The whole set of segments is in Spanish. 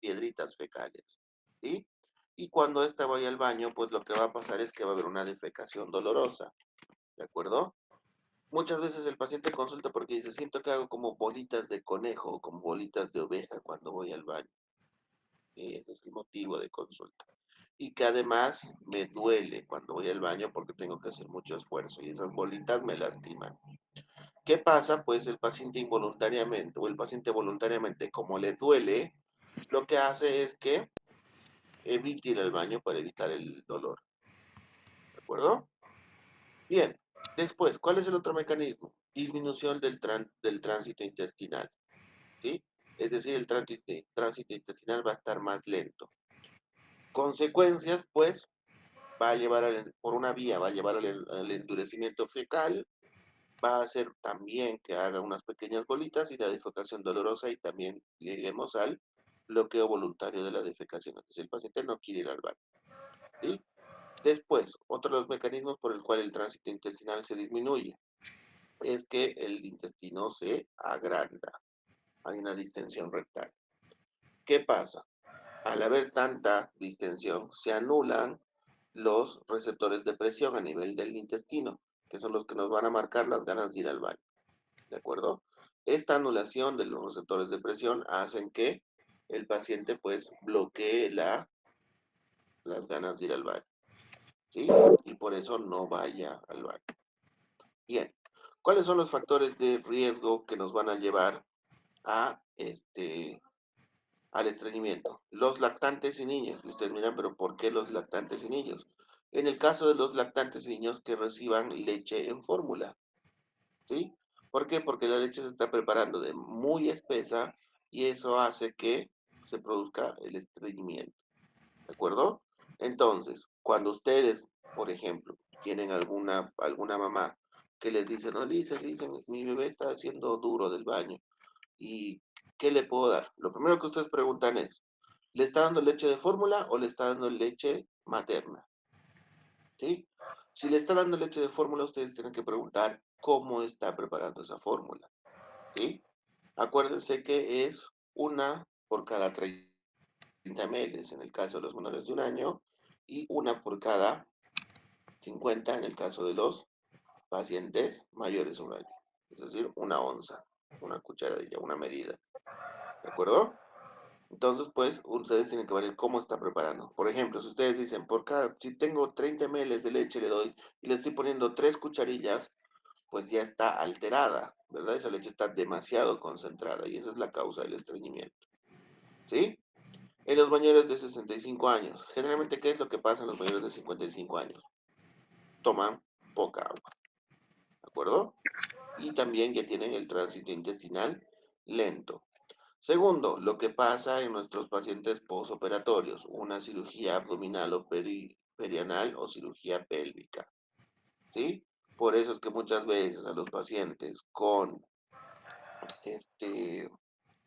piedritas fecales, ¿sí? Y cuando ésta vaya al baño, pues lo que va a pasar es que va a haber una defecación dolorosa, ¿de acuerdo? Muchas veces el paciente consulta porque dice, siento que hago como bolitas de conejo o como bolitas de oveja cuando voy al baño. Y ese es el motivo de consulta. Y que además me duele cuando voy al baño porque tengo que hacer mucho esfuerzo y esas bolitas me lastiman. ¿Qué pasa? Pues el paciente involuntariamente o el paciente voluntariamente, como le duele, lo que hace es que evite ir al baño para evitar el dolor. ¿De acuerdo? Bien. Después, ¿cuál es el otro mecanismo? Disminución del tránsito intestinal. ¿Sí? Es decir, el tránsito intestinal va a estar más lento. Consecuencias, pues, va a llevar por una vía, va a llevar al endurecimiento fecal, va a hacer también que haga unas pequeñas bolitas y la defecación dolorosa y también lleguemos al bloqueo voluntario de la defecación. Entonces el paciente no quiere ir al baño. ¿Sí? Después, otro de los mecanismos por el cual el tránsito intestinal se disminuye es que el intestino se agranda. Hay una distensión rectal. ¿Qué pasa? Al haber tanta distensión, se anulan los receptores de presión a nivel del intestino, que son los que nos van a marcar las ganas de ir al baño. ¿De acuerdo? Esta anulación de los receptores de presión hacen que el paciente pues bloquee las ganas de ir al baño. ¿Sí? Y por eso no vaya al baño. Bien. ¿Cuáles son los factores de riesgo que nos van a llevar a al estreñimiento? Los lactantes y niños. Y ustedes miran, pero ¿por qué los lactantes y niños? En el caso de los lactantes y niños que reciban leche en fórmula, ¿sí? ¿Por qué? Porque la leche se está preparando de muy espesa y eso hace que se produzca el estreñimiento, ¿de acuerdo? Entonces, cuando ustedes, por ejemplo, tienen alguna mamá que les dice, no, dicen, mi bebé está haciendo duro del baño, ¿y qué le puedo dar? Lo primero que ustedes preguntan es, ¿le está dando leche de fórmula o le está dando leche materna? ¿Sí? Si le está dando leche de fórmula, ustedes tienen que preguntar cómo está preparando esa fórmula, ¿sí? Acuérdense que es una por cada 30 ml en el caso de los menores de un año y una por cada 50 en el caso de los pacientes mayores de un año. Es decir, una onza, una cucharadilla, una medida, ¿de acuerdo? Entonces, pues, ustedes tienen que ver cómo está preparando. Por ejemplo, si ustedes dicen, si tengo 30 ml de leche, le doy y le estoy poniendo 3 cucharillas, pues ya está alterada, ¿verdad? Esa leche está demasiado concentrada y esa es la causa del estreñimiento, ¿sí? En los mayores de 65 años, generalmente, ¿qué es lo que pasa en los mayores de 55 años? Toman poca agua, ¿de acuerdo? Y también ya tienen el tránsito intestinal lento. Segundo, lo que pasa en nuestros pacientes posoperatorios, una cirugía abdominal o perianal o cirugía pélvica, ¿sí? Por eso es que muchas veces a los pacientes con este,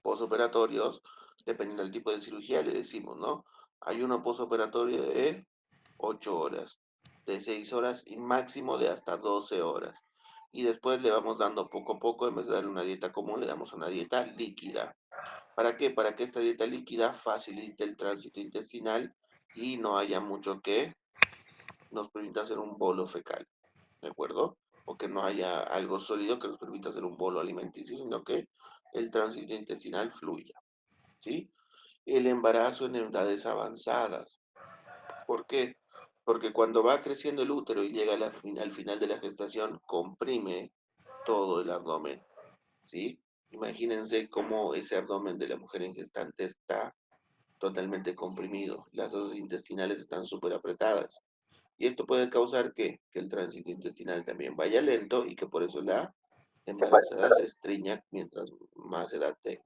posoperatorios, dependiendo del tipo de cirugía, le decimos, ¿no? Hay uno posoperatorio de 8 horas, de 6 horas y máximo de hasta 12 horas. Y después le vamos dando poco a poco, en vez de darle una dieta común, le damos una dieta líquida. ¿Para qué? Para que esta dieta líquida facilite el tránsito intestinal y no haya mucho que nos permita hacer un bolo fecal, ¿de acuerdo? O que no haya algo sólido que nos permita hacer un bolo alimenticio, sino que el tránsito intestinal fluya, ¿sí? El embarazo en edades avanzadas. ¿Por qué? Porque cuando va creciendo el útero y llega al final de la gestación, comprime todo el abdomen, ¿sí? Imagínense cómo ese abdomen de la mujer en gestante está totalmente comprimido, las osas intestinales están súper apretadas. Y esto puede causar que el tránsito intestinal también vaya lento y que por eso la embarazada se estreña mientras más edad tenga,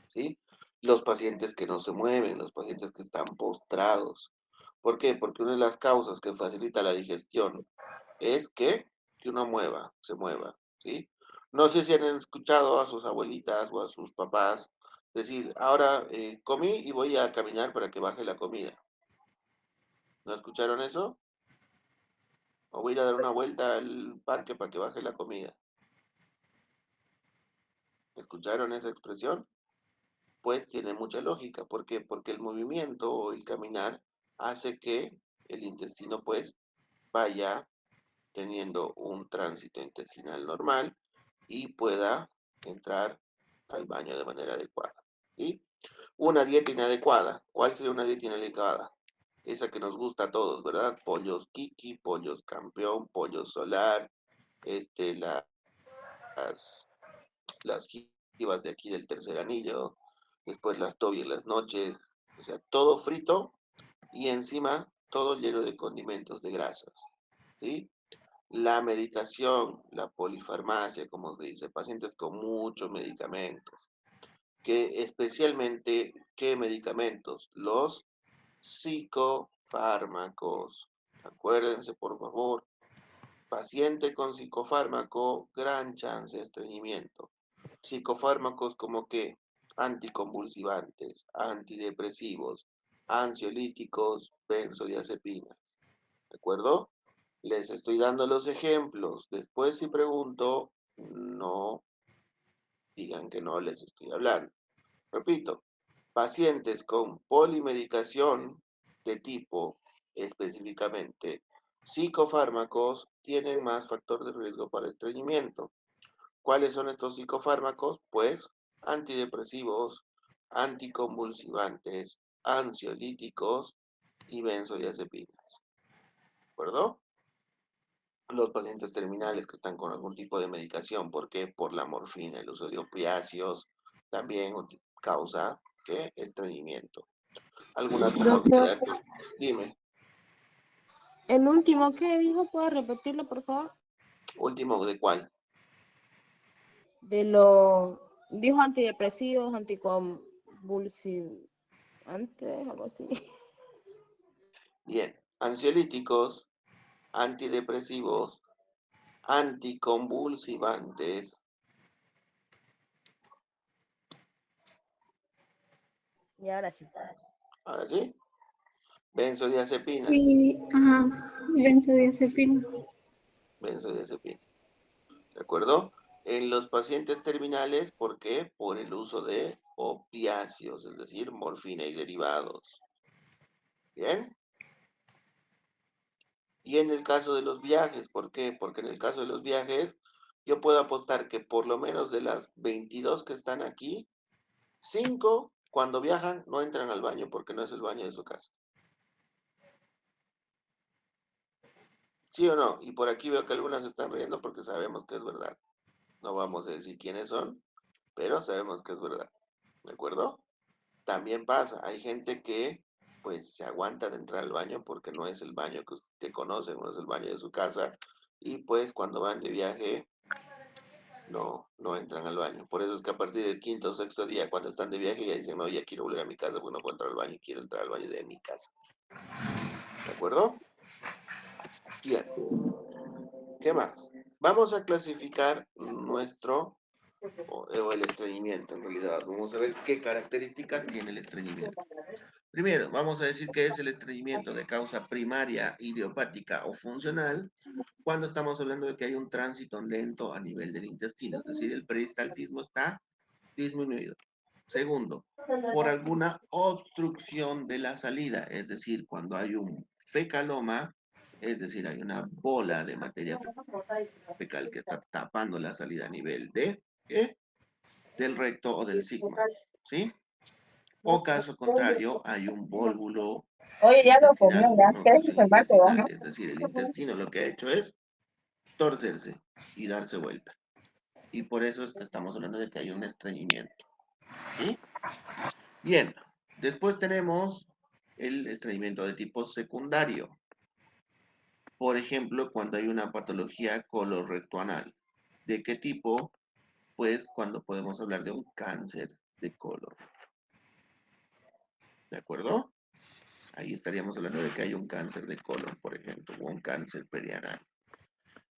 ¿sí? Los pacientes que no se mueven, los pacientes que están postrados. ¿Por qué? Porque una de las causas que facilita la digestión es que uno se mueva, ¿sí? No sé si han escuchado a sus abuelitas o a sus papás decir, ahora comí y voy a caminar para que baje la comida. ¿No escucharon eso? O voy a ir a dar una vuelta al parque para que baje la comida. ¿Escucharon esa expresión? pues tiene mucha lógica. ¿Por qué? Porque el movimiento o el caminar hace que el intestino pues vaya teniendo un tránsito intestinal normal y pueda entrar al baño de manera adecuada. ¿Sí? Una dieta inadecuada. ¿Cuál sería una dieta inadecuada? Esa que nos gusta a todos, ¿verdad? Pollos Kiki, pollos campeón, pollo solar, las, las jibas de aquí del tercer anillo, después las tobias en las noches, o sea, todo frito y encima todo lleno de condimentos, de grasas, ¿sí? La medicación, la polifarmacia, como se dice, pacientes con muchos medicamentos, que especialmente, ¿qué medicamentos? Los psicofármacos. Acuérdense, por favor, paciente con psicofármaco, gran chance de estreñimiento. Psicofármacos como que anticonvulsivantes, antidepresivos, ansiolíticos, benzodiazepinas. ¿De acuerdo? Les estoy dando los ejemplos. Después si pregunto, no digan que no les estoy hablando. Repito, pacientes con polimedicación de tipo específicamente psicofármacos tienen más factor de riesgo para estreñimiento. ¿Cuáles son estos psicofármacos? Pues antidepresivos, anticonvulsivantes, ansiolíticos y benzodiazepinas. ¿De acuerdo? Los pacientes terminales que están con algún tipo de medicación, ¿por qué? Por la morfina, el uso de opiáceos también causa ¿qué? Estreñimiento. ¿Alguna Doctor, comorbilidad? Dime, el último que dijo, ¿puedo repetirlo, por favor? último, ¿de cuál? De los, dijo antidepresivos, anticonvulsivantes, algo así. Bien, ansiolíticos, antidepresivos, anticonvulsivantes, Y ahora sí. ahora sí, benzodiazepinas, Y, ajá, benzodiazepina. benzodiazepina, ¿de acuerdo? En los pacientes terminales, ¿por qué? Por el uso de opiáceos, es decir, morfina y derivados. ¿Bien? Y en el caso de los viajes, ¿por qué? Porque en el caso de los viajes, yo puedo apostar que por lo menos de las 22 que están aquí, 5 cuando viajan no entran al baño porque no es el baño de su casa. ¿Sí o no? Y por aquí veo que algunas se están riendo porque sabemos que es verdad. No vamos a decir quiénes son, pero sabemos que es verdad. ¿De acuerdo? También pasa, hay gente que pues se aguanta de entrar al baño porque no es el baño que usted conoce, no es el baño de su casa, y pues cuando van de viaje no entran al baño. Por eso es que a partir del quinto o sexto día, cuando están de viaje, ya dicen, no, ya quiero volver a mi casa porque no puedo entrar al baño, quiero entrar al baño de mi casa. ¿De acuerdo? Bien. ¿Qué más? Vamos a clasificar nuestro, o el estreñimiento en realidad. Vamos a ver qué características tiene el estreñimiento. Primero, vamos a decir que es el estreñimiento de causa primaria, idiopática o funcional, cuando estamos hablando de que hay un tránsito lento a nivel del intestino, es decir, el peristaltismo está disminuido. Segundo, por alguna obstrucción de la salida, es decir, cuando hay un fecaloma, es decir, hay una bola de materia fecal que está tapando la salida a nivel de, ¿qué? Del recto o del sigma, ¿sí? O caso contrario, hay un vólvulo Oye, ya lo comió, intestinal, ¿ya? una ¿Quieres que oclusión se mate, intestinal, ajá? es decir, el intestino lo que ha hecho es torcerse y darse vuelta. Y por eso es que estamos hablando de que hay un estreñimiento, ¿sí? Bien, después tenemos el estreñimiento de tipo secundario. Por ejemplo, cuando hay una patología colorectoanal. ¿De qué tipo? Pues cuando podemos hablar de un cáncer de colon. ¿De acuerdo? Ahí estaríamos hablando de que hay un cáncer de colon, por ejemplo, o un cáncer perianal.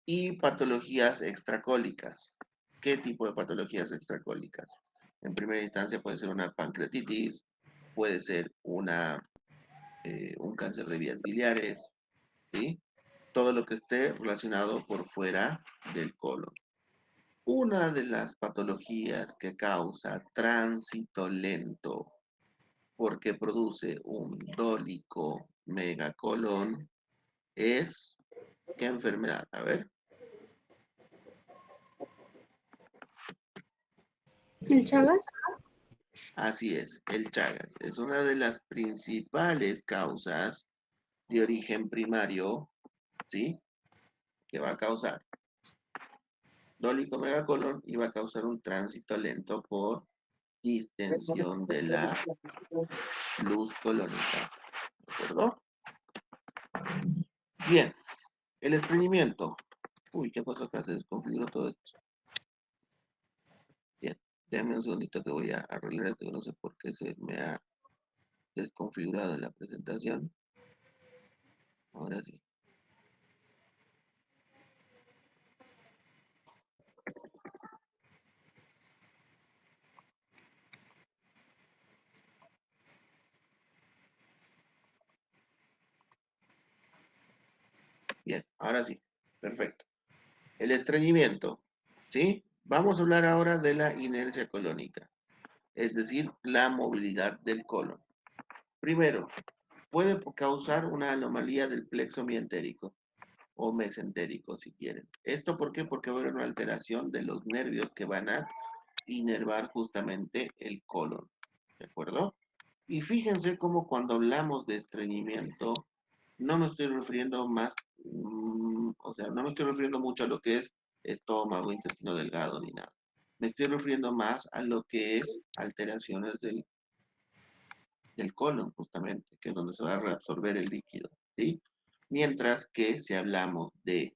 Y patologías extracólicas. ¿Qué tipo de patologías extracólicas? En primera instancia puede ser una pancreatitis, puede ser un cáncer de vías biliares, ¿sí? Todo lo que esté relacionado por fuera del colon. Una de las patologías que causa tránsito lento porque produce un dólico megacolon es, ¿qué enfermedad? A ver, ¿El Chagas? así es, el Chagas. Es una de las principales causas de origen primario, ¿sí? Que va a causar dólico megacolon y va a causar un tránsito lento por distensión de la luz colónica. ¿De acuerdo? Bien, el estreñimiento. Uy, ¿qué pasó acá? Se desconfiguró todo esto. Bien, déjame un segundito que voy a arreglar esto, no sé por qué se me ha desconfigurado en la presentación. Ahora sí. Bien, ahora sí. Perfecto. El estreñimiento. ¿Sí? Vamos a hablar ahora de la inercia colónica, es decir, la movilidad del colon. Primero, puede causar una anomalía del plexo mientérico o mesentérico, si quieren. ¿Esto por qué? Porque va a haber una alteración de los nervios que van a inervar justamente el colon. ¿De acuerdo? Y fíjense cómo cuando hablamos de estreñimiento, no me estoy refiriendo más, o sea, no me estoy refiriendo mucho a lo que es estómago, intestino delgado ni nada. Me estoy refiriendo más a lo que es alteraciones del colon, justamente, que es donde se va a reabsorber el líquido, ¿sí? Mientras que si hablamos de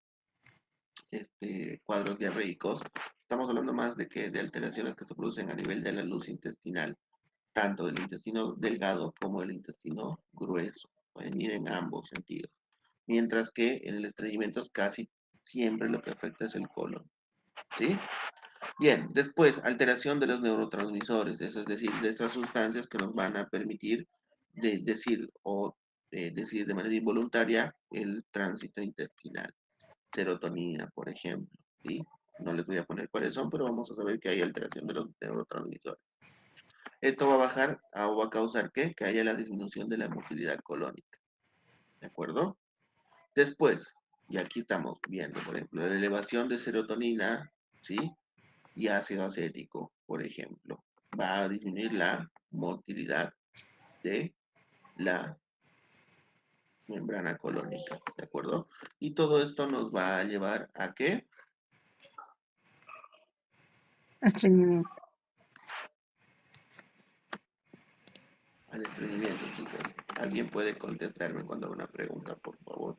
cuadros diarreicos, estamos hablando más de que de alteraciones que se producen a nivel de la luz intestinal, tanto del intestino delgado como del intestino grueso. Pueden ir en ambos sentidos. Mientras que en el estreñimiento casi siempre lo que afecta es el colon. ¿Sí? Bien, después, alteración de los neurotransmisores, eso es decir, de esas sustancias que nos van a permitir decir o decir de manera involuntaria el tránsito intestinal. Serotonina, por ejemplo, ¿sí? No les voy a poner cuáles son, pero vamos a saber que hay alteración de los neurotransmisores. Esto va a bajar o va a causar ¿qué? Que haya la disminución de la motilidad colónica, ¿de acuerdo? Después, y aquí estamos viendo, por ejemplo, la elevación de serotonina, ¿sí? Y ácido acético, por ejemplo, va a disminuir la motilidad de la membrana colónica, ¿de acuerdo? Y todo esto nos va a llevar a ¿qué? Estreñimiento. Al estreñimiento, chicos. ¿Alguien puede contestarme cuando haga una pregunta, por favor?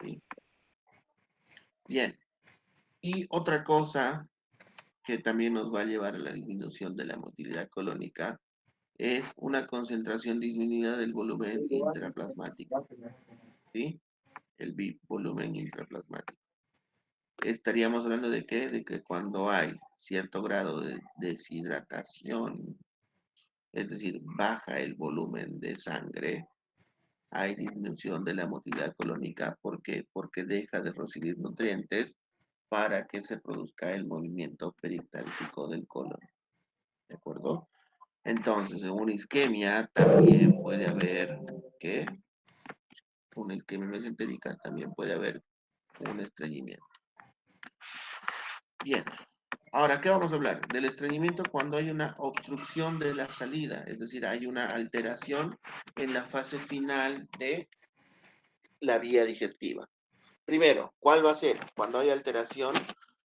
¿Sí? Bien. Y otra cosa que también nos va a llevar a la disminución de la motilidad colónica es una concentración disminuida del volumen intraplasmático, ¿sí? El volumen intraplasmático. Estaríamos hablando de qué? De que cuando hay cierto grado de deshidratación, es decir, baja el volumen de sangre, hay disminución de la motilidad colónica. ¿Por qué? Porque deja de recibir nutrientes para que se produzca el movimiento peristáltico del colon. ¿De acuerdo? Entonces, en una isquemia también puede haber, ¿qué? Una isquemia mesentérica también puede haber un estreñimiento. Bien. Ahora, ¿qué vamos a hablar? Del estreñimiento cuando hay una obstrucción de la salida, es decir, hay una alteración en la fase final de la vía digestiva. Primero, ¿cuál va a ser? Cuando hay alteración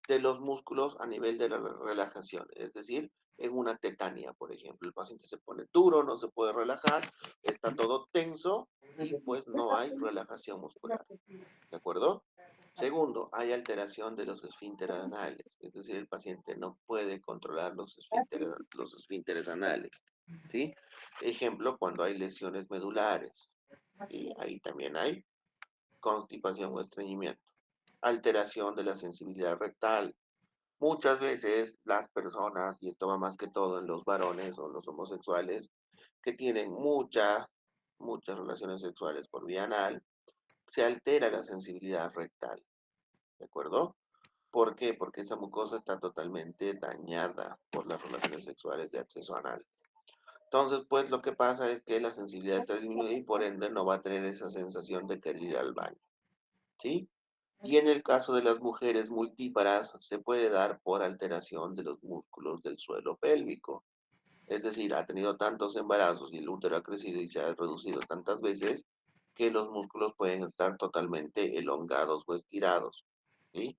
de los músculos a nivel de la relajación, es decir, en una tetania, por ejemplo, el paciente se pone duro, no se puede relajar, está todo tenso y pues no hay relajación muscular, ¿de acuerdo? Segundo, hay alteración de los esfínteres anales, es decir, el paciente no puede controlar los esfínteres anales, ¿sí? Ejemplo, cuando hay lesiones medulares, ¿sí? Ahí también hay constipación o estreñimiento. Alteración de la sensibilidad rectal. Muchas veces las personas, y esto va más que todo en los varones o los homosexuales, que tienen muchas relaciones sexuales por vía anal, se altera la sensibilidad rectal, ¿de acuerdo? ¿Por qué? Porque esa mucosa está totalmente dañada por las relaciones sexuales de acceso anal. Entonces, pues lo que pasa es que la sensibilidad está disminuida y por ende no va a tener esa sensación de querer ir al baño, ¿sí? Y en el caso de las mujeres multíparas se puede dar por alteración de los músculos del suelo pélvico. Es decir, ha tenido tantos embarazos y el útero ha crecido y se ha reducido tantas veces que los músculos pueden estar totalmente elongados o estirados, ¿sí?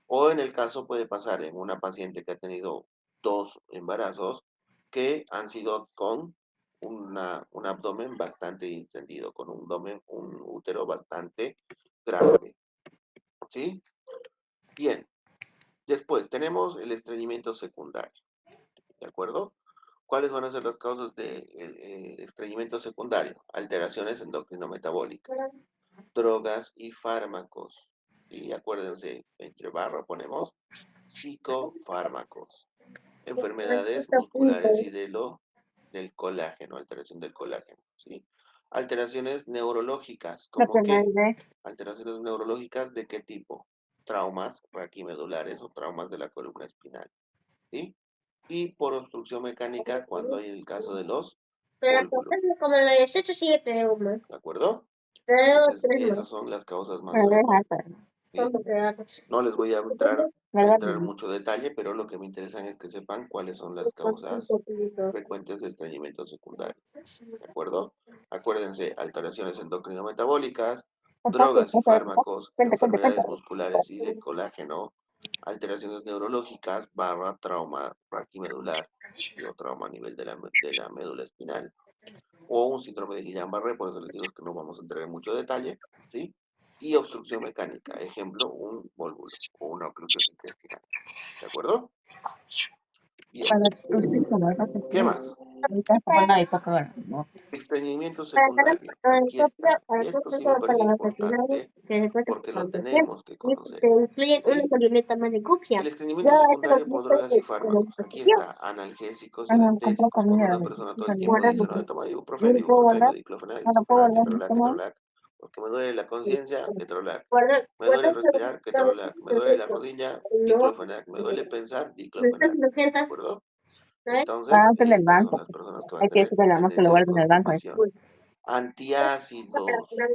O en el caso puede pasar en una paciente que ha tenido dos embarazos que han sido con un abdomen bastante distendido, con un útero bastante grande, ¿sí? Bien, después tenemos el estreñimiento secundario, ¿de acuerdo? ¿Cuáles van a ser las causas de estreñimiento secundario? Alteraciones endocrino-metabólicas, drogas y fármacos. Y acuérdense, entre barra ponemos psicofármacos, enfermedades musculares y del colágeno, alteración del colágeno, ¿sí? Alteraciones neurológicas, ¿cómo qué? Alteraciones neurológicas de qué tipo? Traumas raquimedulares o traumas de la columna espinal, ¿sí? Y por obstrucción mecánica cuando hay el caso de los Pero pólvulos, como en la 18 sigue de humo. ¿de acuerdo? Te doy Entonces, tres esas más. son las causas más frecuentes, Son ¿sí? porque datos. No les voy a entrar mucho detalle, pero lo que me interesa es que sepan cuáles son las causas frecuentes de estreñimiento secundario, ¿de acuerdo? Acuérdense, alteraciones endocrino-metabólicas, drogas y fármacos, enfermedades musculares y de colágeno, alteraciones neurológicas, barra trauma raquimedular y o trauma a nivel de la médula espinal, o un síndrome de Guillain-Barré, por eso les digo que no vamos a entrar en mucho detalle, ¿sí? Y obstrucción mecánica, ejemplo, un vólvulo o una oclusión intestinal, ¿de acuerdo? Bien, ¿qué más? Estreñimiento secundario, aquí está. Y esto sí me parece importante porque lo tenemos que conocer, Incluyen una ¿sí? columnita más de cupia. El Yo estreñimiento eso lo secundario por utilizo drogas y con la fármacos. Aquí disposición. está, analgésicos y anestésicos. Cuando una persona todo el tiempo dice, no, toma ibuprofeno, diclofenac, diclofenac, ketorolac, porque me duele la conciencia, ketorolac. Guarda, Me duele guarda, respirar, ketorolac. Me duele la rodilla, no, diclofenac. Me duele pensar, diclofenac. lo ¿De siento, acuerdo? ¿no es? Entonces, estas son las personas que van a tener tendencia de constipación. Antiácidos,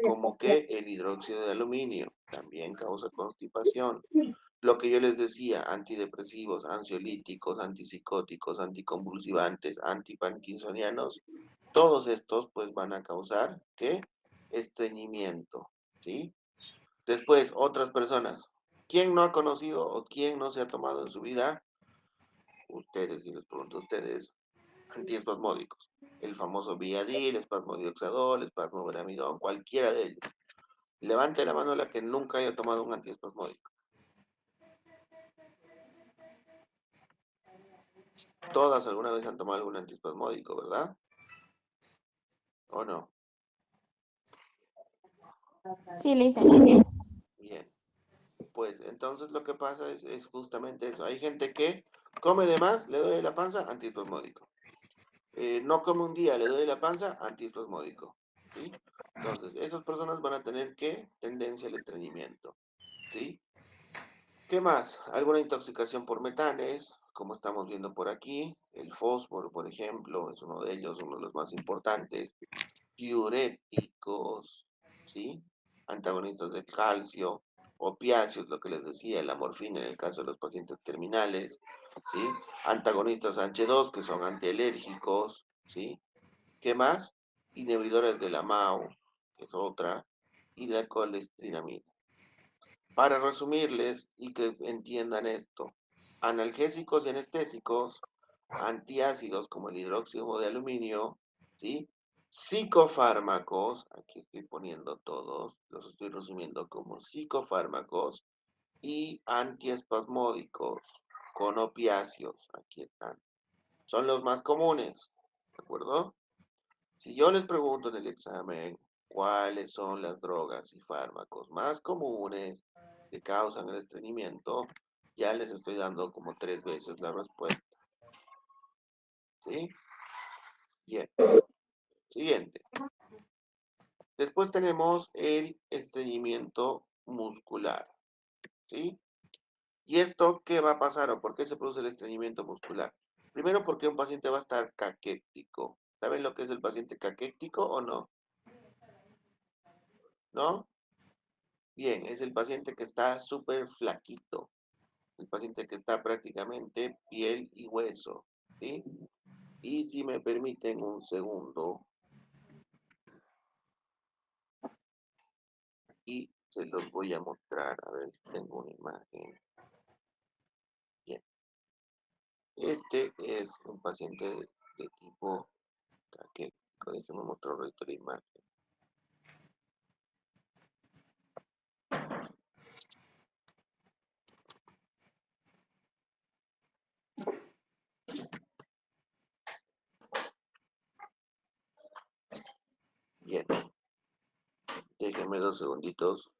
como que el hidróxido de aluminio, también causa constipación. Lo que yo les decía, antidepresivos, ansiolíticos, antipsicóticos, anticonvulsivantes, antiparkinsonianos, todos estos pues van a causar, ¿qué? Estreñimiento, ¿sí? Después, otras personas. ¿Quién no ha conocido o quién no se ha tomado en su vida? Ustedes, y les pregunto a ustedes, antiespasmódicos. El famoso Viadil, espasmodioxadol, espasmoberamidón, cualquiera de ellos. Levante la mano la que nunca haya tomado un antiespasmódico. Todas alguna vez han tomado algún antiespasmódico, ¿verdad? ¿O no? Sí, le hice. Bien. Pues entonces lo que pasa es justamente eso. Hay gente que come de más, le duele la panza, antiespasmódico. No come un día, le duele la panza, antiespasmódico. ¿Sí? Entonces, esas personas van a tener ¿qué? Tendencia al estreñimiento. ¿Sí? ¿Qué más? Alguna intoxicación por metanes, como estamos viendo por aquí. El fósforo, por ejemplo, es uno de ellos, uno de los más importantes. Diuréticos, ¿sí? Antagonistas del calcio, opiáceos, lo que les decía, la morfina en el caso de los pacientes terminales, ¿sí? Antagonistas H2, que son antialérgicos, ¿sí? ¿Qué más? Inhibidores de la MAO, que es otra, y la colestrinamida. Para resumirles y que entiendan esto, analgésicos y anestésicos, antiácidos como el hidróxido de aluminio, ¿sí? Psicofármacos, aquí estoy poniendo todos, los estoy resumiendo como psicofármacos y antiespasmódicos con opiáceos, aquí están. Son los más comunes, ¿de acuerdo? Si yo les pregunto en el examen cuáles son las drogas y fármacos más comunes que causan el estreñimiento, ya les estoy dando como 3 veces la respuesta. ¿Sí? Bien. Siguiente. Después tenemos el estreñimiento muscular. ¿Sí? ¿Y esto qué va a pasar o por qué se produce el estreñimiento muscular? Primero porque un paciente va a estar caquético. ¿Saben lo que es el paciente caquético o no? ¿No? Bien, es el paciente que está súper flaquito. El paciente que está prácticamente piel y hueso. ¿Sí? Y si me permiten un segundo, y se los voy a mostrar. A ver si tengo una imagen. Bien. Este es un paciente de tipo caquético. Déjenme mostrar ahorita la imagen. Bien. Déjenme 2 segunditos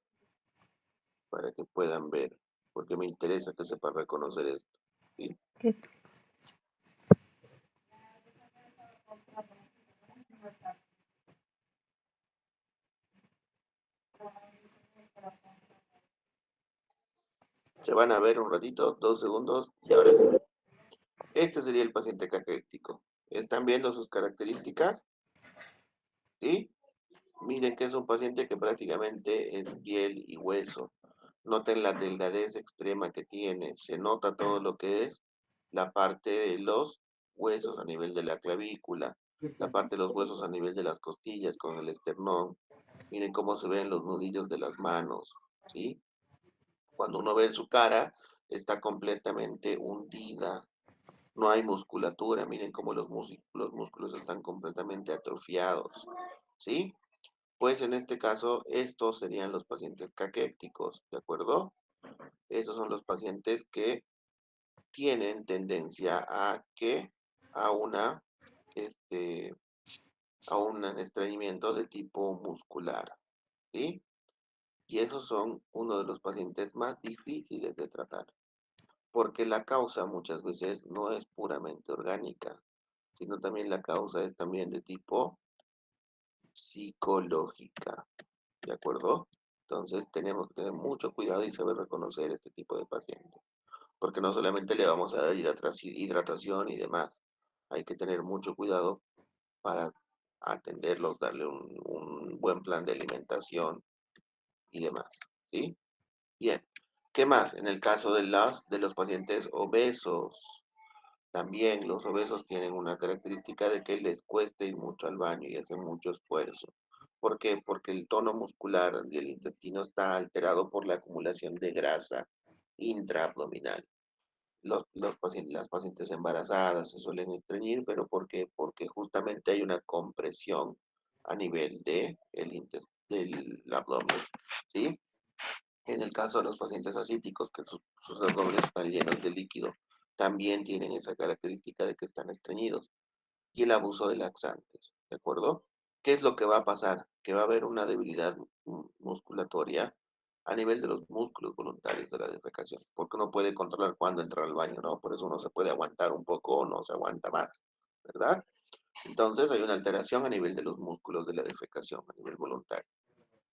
para que puedan ver, porque me interesa que sepan reconocer esto. ¿Sí? ¿Qué? Se van a ver un ratito, 2 segundos, y ahora sí. Este sería el paciente caquético. ¿Están viendo sus características? ¿Sí? Miren que es un paciente que prácticamente es piel y hueso. Noten la delgadez extrema que tiene. Se nota todo lo que es la parte de los huesos a nivel de la clavícula, la parte de los huesos a nivel de las costillas con el esternón. Miren cómo se ven los nudillos de las manos, ¿sí? Cuando uno ve su cara, está completamente hundida. No hay musculatura. Miren cómo los músculos están completamente atrofiados, ¿sí? Pues en este caso, estos serían los pacientes caquéticos, ¿de acuerdo? Estos son los pacientes que tienen tendencia a que a una este a un estreñimiento de tipo muscular, ¿sí? Y esos son uno de los pacientes más difíciles de tratar, porque la causa muchas veces no es puramente orgánica, sino también la causa es también de tipo psicológica, ¿de acuerdo? Entonces tenemos que tener mucho cuidado y saber reconocer este tipo de pacientes, porque no solamente le vamos a dar hidratación y demás, hay que tener mucho cuidado para atenderlos, darle un buen plan de alimentación y demás, ¿sí? Bien, ¿qué más? En el caso de los pacientes obesos, también los obesos tienen una característica de que les cuesta ir mucho al baño y hacen mucho esfuerzo. ¿Por qué? Porque el tono muscular del intestino está alterado por la acumulación de grasa intraabdominal. Las pacientes embarazadas se suelen estreñir, pero ¿por qué? Porque justamente hay una compresión a nivel del abdomen, ¿sí? En el caso de los pacientes ascíticos, que sus abdomenes están llenos de líquido, también tienen esa característica de que están estreñidos. Y el abuso de laxantes, ¿de acuerdo? ¿Qué es lo que va a pasar? Que va a haber una debilidad musculatoria a nivel de los músculos voluntarios de la defecación, porque uno puede controlar cuándo entrar al baño, ¿no? Por eso uno se puede aguantar un poco o no se aguanta más, ¿verdad? Entonces hay una alteración a nivel de los músculos de la defecación, a nivel voluntario.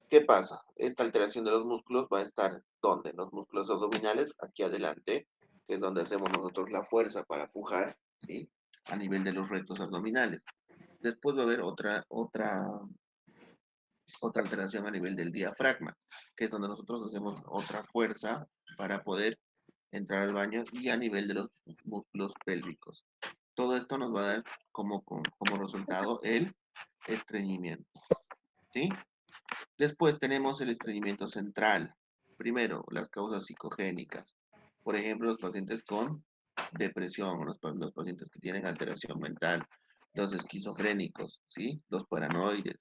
¿Qué pasa? Esta alteración de los músculos va a estar ¿dónde? En los músculos abdominales, aquí adelante, que es donde hacemos nosotros la fuerza para pujar, ¿sí? A nivel de los rectos abdominales. Después va a haber otra alteración a nivel del diafragma, que es donde nosotros hacemos otra fuerza para poder entrar al baño y a nivel de los músculos pélvicos. Todo esto nos va a dar como resultado el estreñimiento, ¿sí? Después tenemos el estreñimiento central. Primero, las causas psicogénicas. Por ejemplo, los pacientes con depresión, los pacientes que tienen alteración mental, los esquizofrénicos, ¿sí? Los paranoides.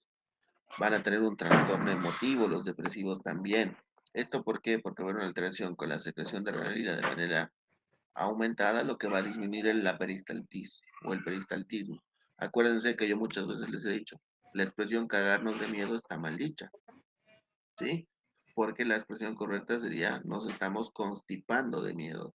Van a tener un trastorno emotivo, los depresivos también. ¿Esto por qué? Porque va a haber una alteración con la secreción de adrenalina de manera aumentada, lo que va a disminuir la peristaltis o el peristaltismo. Acuérdense que yo muchas veces les he dicho, la expresión cagarnos de miedo está mal dicha. ¿Sí? Porque la expresión correcta sería nos estamos constipando de miedo,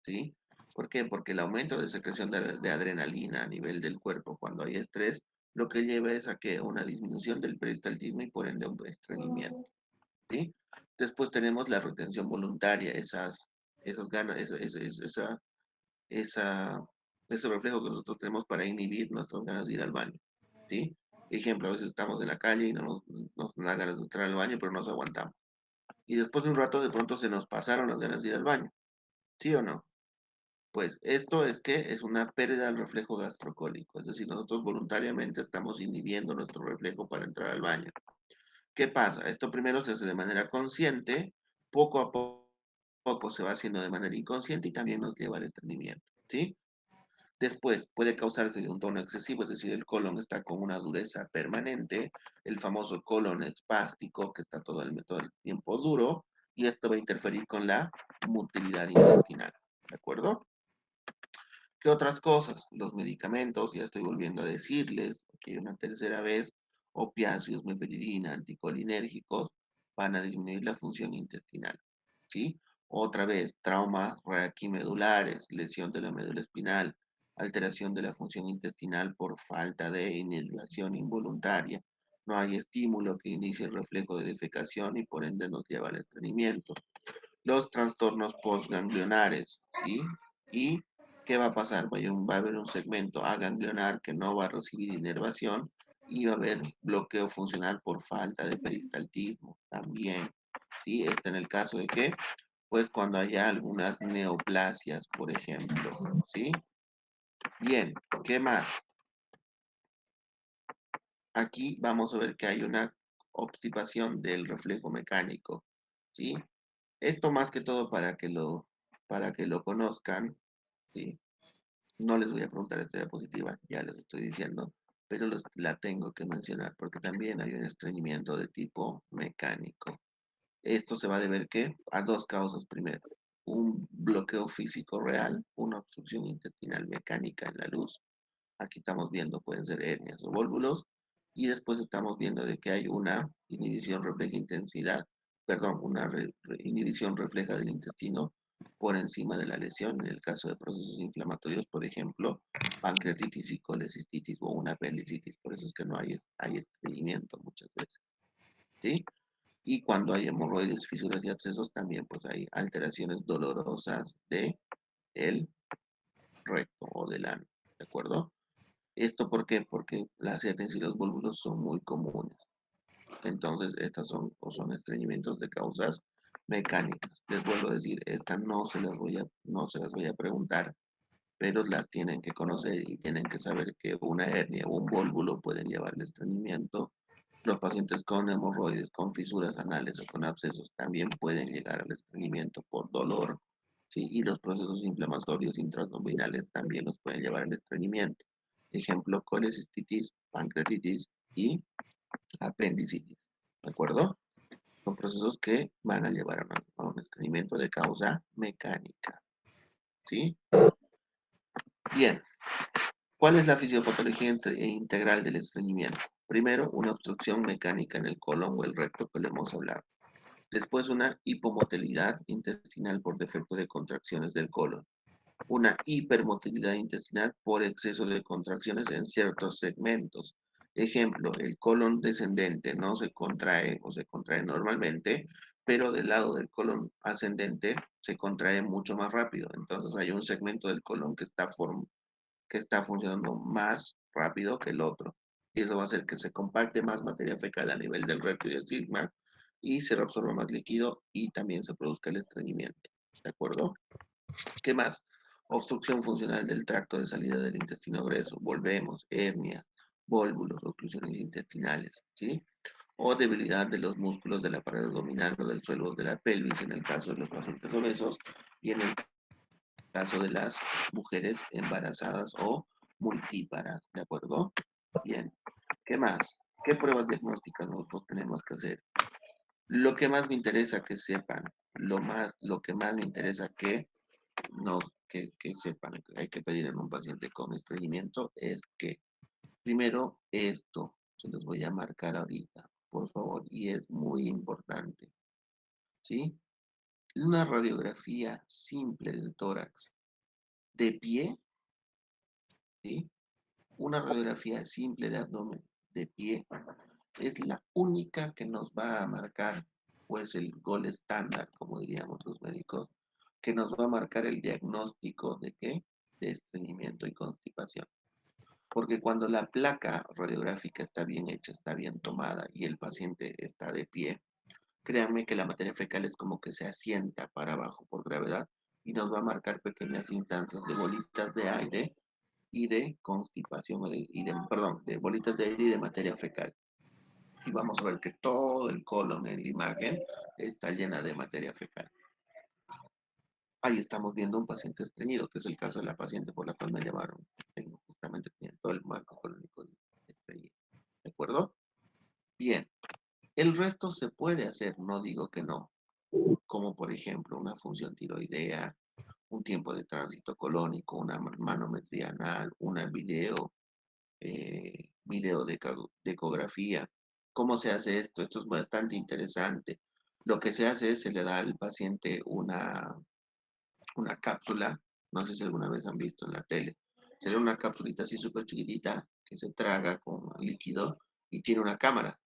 ¿sí? ¿Por qué? Porque el aumento de secreción de adrenalina a nivel del cuerpo cuando hay estrés, lo que lleva es a que una disminución del peristaltismo y por ende un estreñimiento, ¿sí? Después tenemos la retención voluntaria, esas esas ganas, esa, ese reflejo que nosotros tenemos para inhibir nuestras ganas de ir al baño, ¿sí? Ejemplo, a veces estamos en la calle y nos da ganas de entrar al baño, pero nos aguantamos. Y después de un rato de pronto se nos pasaron las ganas de ir al baño, ¿sí o no? Pues esto es que es una pérdida del reflejo gastrocólico, es decir, nosotros voluntariamente estamos inhibiendo nuestro reflejo para entrar al baño. ¿Qué pasa? Esto primero se hace de manera consciente, poco a poco se va haciendo de manera inconsciente y también nos lleva al estreñimiento, ¿sí? Después puede causarse de un tono excesivo, es decir, el colon está con una dureza permanente, el famoso colon espástico que está todo el tiempo duro, y esto va a interferir con la motilidad intestinal, ¿de acuerdo? ¿Qué otras cosas? Los medicamentos, ya estoy volviendo a decirles, que una tercera vez, opiáceos, meperidina, anticolinérgicos, van a disminuir la función intestinal, ¿sí? Otra vez, traumas raquimedulares, lesión de la médula espinal, alteración de la función intestinal por falta de inervación involuntaria. No hay estímulo que inicie el reflejo de defecación y por ende nos lleva al estreñimiento. Los trastornos postganglionares, ¿sí? ¿Y qué va a pasar? Va a haber un segmento aganglionar que no va a recibir inervación y va a haber bloqueo funcional por falta de peristaltismo también, ¿sí? Está en el caso de que, pues cuando haya algunas neoplasias, por ejemplo, ¿sí? Bien, ¿qué más? Aquí vamos a ver que hay una obstipación del reflejo mecánico, ¿sí? Esto más que todo para que lo conozcan, ¿sí? No les voy a preguntar esta diapositiva, ya les estoy diciendo, pero la tengo que mencionar porque también hay un estreñimiento de tipo mecánico. Esto se va a deber ¿qué? A dos causas primero. Un bloqueo físico real, una obstrucción intestinal mecánica en la luz. Aquí estamos viendo, pueden ser hernias o válvulos, y después estamos viendo de que hay una inhibición refleja intensidad, perdón, una inhibición refleja del intestino por encima de la lesión, en el caso de procesos inflamatorios, por ejemplo, pancreatitis y colecistitis o una apendicitis, por eso es que no hay estreñimiento muchas veces, ¿sí? Y cuando hay hemorroides, fisuras y abscesos, también pues hay alteraciones dolorosas de el recto o del ano, ¿de acuerdo? ¿Esto por qué? Porque las hernias y los volúmenes son muy comunes. Entonces, estas son estreñimientos de causas mecánicas. Les vuelvo a decir, estas no se las voy a preguntar, pero las tienen que conocer y tienen que saber que una hernia o un vólvulo pueden llevar al estreñimiento. Los pacientes con hemorroides, con fisuras anales o con abscesos también pueden llegar al estreñimiento por dolor, ¿sí? Y los procesos inflamatorios intraabdominales también los pueden llevar al estreñimiento. Ejemplo, colecistitis, pancreatitis y apendicitis. ¿De acuerdo? Son procesos que van a llevar a un estreñimiento de causa mecánica. ¿Sí? Bien. ¿Cuál es la fisiopatología integral del estreñimiento? Primero, una obstrucción mecánica en el colon o el recto que le hemos hablado. Después, una hipomotilidad intestinal por defecto de contracciones del colon. Una hipermotilidad intestinal por exceso de contracciones en ciertos segmentos. Ejemplo, el colon descendente no se contrae o se contrae normalmente, pero del lado del colon ascendente se contrae mucho más rápido. Entonces hay un segmento del colon que está funcionando más rápido que el otro. Y eso va a hacer que se compacte más materia fecal a nivel del recto y del sigma y se reabsorba más líquido y también se produzca el estreñimiento. ¿De acuerdo? ¿Qué más? Obstrucción funcional del tracto de salida del intestino grueso. Volvemos, hernia, vólvulos, oclusiones intestinales, ¿sí? O debilidad de los músculos de la pared abdominal o del suelo de la pelvis en el caso de los pacientes obesos y en el caso de las mujeres embarazadas o multíparas, ¿de acuerdo? Bien, ¿qué más? ¿Qué pruebas diagnósticas nosotros tenemos que hacer? Lo que más me interesa que sepan, lo que más me interesa que sepan, que hay que pedir en un paciente con estreñimiento es que, primero, esto, se los voy a marcar ahorita, por favor, y es muy importante, ¿sí? Una radiografía simple del tórax de pie, ¿sí? Una radiografía simple de abdomen de pie es la única que nos va a marcar, pues, el gol estándar, como diríamos los médicos, que nos va a marcar el diagnóstico de qué? De estreñimiento y constipación. Porque cuando la placa radiográfica está bien hecha, está bien tomada y el paciente está de pie, créanme que la materia fecal es como que se asienta para abajo por gravedad y nos va a marcar pequeñas instancias de bolitas de aire y de constipación, perdón, de bolitas de aire y de materia fecal. Y vamos a ver que todo el colon en la imagen está llena de materia fecal. Ahí estamos viendo un paciente estreñido, que es el caso de la paciente por la cual me llamaron. Tengo justamente todo el marco colónico estreñido. ¿De acuerdo? Bien. El resto se puede hacer, no digo que no. Como por ejemplo una función tiroidea, un tiempo de tránsito colónico, una manometría anal, una video de ecografía. ¿Cómo se hace esto? Esto es bastante interesante. Lo que se hace es se le da al paciente una cápsula, no sé si alguna vez han visto en la tele, se le da una cápsulita así súper chiquitita que se traga con líquido y tiene una cámara,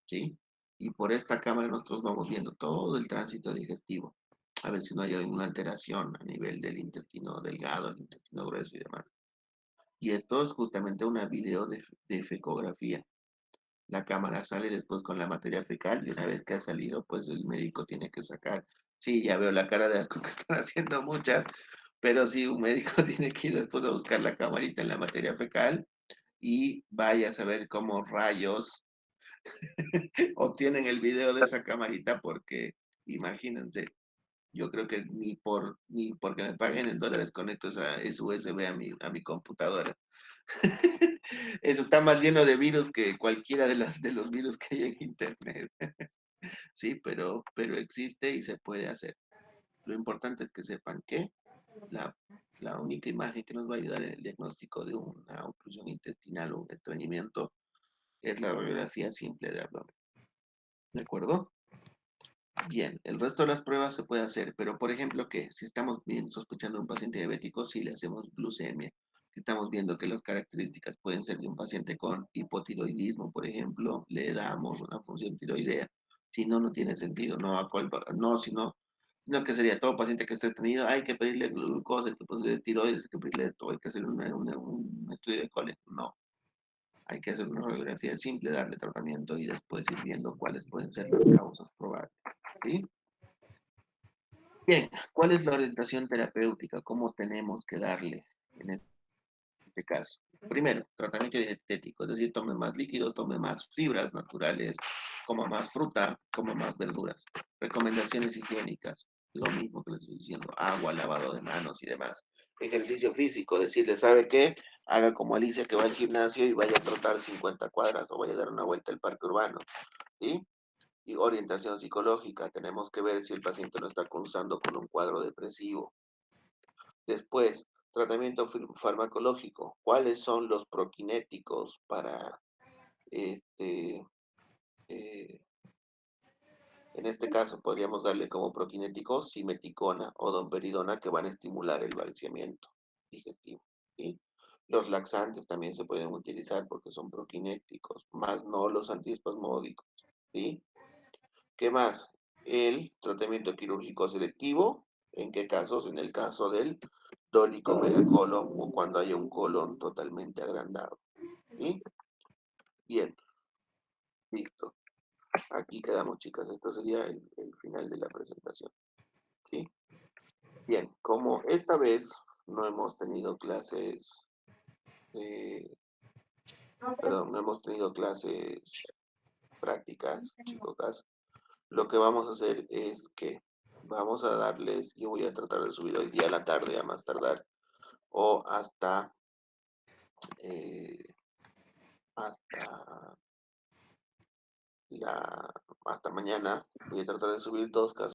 ¿sí? Y por esta cámara nosotros vamos viendo todo el tránsito digestivo, a ver si no hay alguna alteración a nivel del intestino delgado, el intestino grueso y demás. Y esto es justamente una video de fecografía. La cámara sale después con la materia fecal y una vez que ha salido, pues el médico tiene que sacar. Sí, ya veo la cara de asco que están haciendo muchas, pero sí, un médico tiene que ir después a buscar la camarita en la materia fecal y vaya a saber cómo rayos obtienen el video de esa camarita porque imagínense, yo creo que ni porque me paguen en dólares conecto esa USB a mi computadora. Eso está más lleno de virus que cualquiera de los virus que hay en internet. Sí, pero existe y se puede hacer. Lo importante es que sepan que la, la única imagen que nos va a ayudar en el diagnóstico de una oclusión intestinal o un estreñimiento es la radiografía simple de abdomen. ¿De acuerdo? Bien, el resto de las pruebas se puede hacer, pero por ejemplo, que si estamos bien sospechando un paciente diabético, si le hacemos glucemia, si estamos viendo que las características pueden ser de un paciente con hipotiroidismo, por ejemplo, le damos una función tiroidea. Si no, no tiene sentido, sino que sería todo paciente que esté tenido, hay que pedirle glucosa, hay que pedirle tiroides, hay que pedirle esto, hay que hacer un estudio de cole. No, hay que hacer una radiografía simple, darle tratamiento y después ir viendo cuáles pueden ser las causas probables. ¿Sí? Bien, ¿cuál es la orientación terapéutica? ¿Cómo tenemos que darle en este caso? Primero, tratamiento dietético, es decir, tome más líquido, tome más fibras naturales, coma más fruta, coma más verduras. Recomendaciones higiénicas, lo mismo que les estoy diciendo, agua, lavado de manos y demás. Ejercicio físico, decirle, ¿sabe qué? Haga como Alicia que va al gimnasio y vaya a trotar 50 cuadras o vaya a dar una vuelta al parque urbano, ¿sí? Y orientación psicológica, tenemos que ver si el paciente no está cursando con un cuadro depresivo. Después, tratamiento farmacológico, ¿cuáles son los prokinéticos para este, eh, en este caso podríamos darle como prokinéticos simeticona o domperidona que van a estimular el vaciamiento digestivo, ¿sí? Los laxantes también se pueden utilizar porque son prokinéticos, más no los antiespasmódicos, ¿sí? ¿Qué más? El tratamiento quirúrgico selectivo. ¿En qué casos? En el caso del dólico megacolon o cuando haya un colon totalmente agrandado. ¿Sí? Bien, listo. Aquí quedamos, chicas. Esto sería el final de la presentación. ¿Sí? Bien, como esta vez no hemos tenido clases, no hemos tenido clases prácticas, chicos, lo que vamos a hacer es que vamos a darles, yo voy a tratar de subir hoy día a la tarde a más tardar, o eh, hasta, hasta mañana, voy a tratar de subir 2 casos